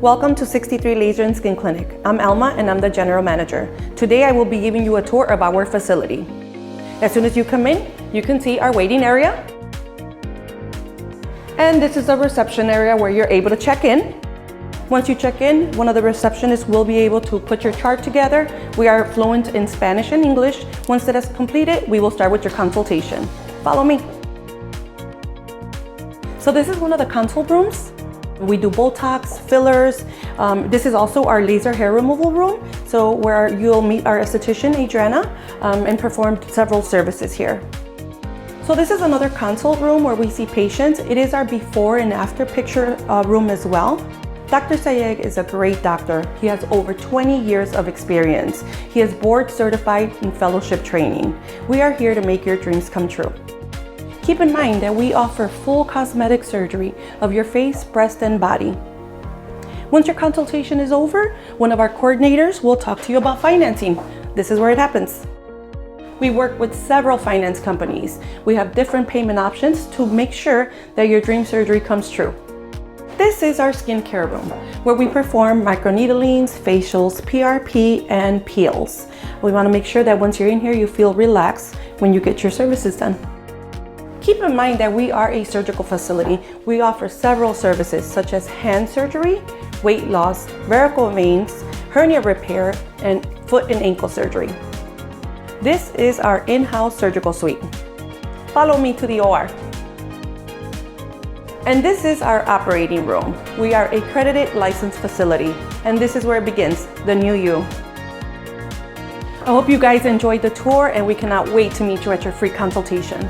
Welcome to 63 Laser and Skin Clinic. I'm Alma and I'm the General Manager. Today I will be giving you a tour of our facility. As soon as you come in, you can see our waiting area. And this is the reception area where you're able to check in. Once you check in, one of the receptionists will be able to put your chart together. We are fluent in Spanish and English. Once that is completed, we will start with your consultation. Follow me. So this is one of the consult rooms. We do Botox, fillers. This is also our laser hair removal room. So where you'll meet our esthetician, Adriana, and perform several services here. So this is another consult room where we see patients. It is our before and after picture room as well. Dr. Sayeg is a great doctor. He has over 20 years of experience. He is board certified in fellowship training. We are here to make your dreams come true. Keep in mind that we offer full cosmetic surgery of your face, breast, and body. Once your consultation is over, one of our coordinators will talk to you about financing. This is where it happens. We work with several finance companies. We have different payment options to make sure that your dream surgery comes true. This is our skincare room, where we perform microneedlings, facials, PRP, and peels. We want to make sure that once you're in here, you feel relaxed when you get your services done. Keep in mind that we are a surgical facility. We offer several services such as hand surgery, weight loss, varicose veins, hernia repair, and foot and ankle surgery. This is our in-house surgical suite. Follow me to the OR. And this is our operating room. We are a accredited licensed facility, and this is where it begins, the new you. I hope you guys enjoyed the tour, and we cannot wait to meet you at your free consultation.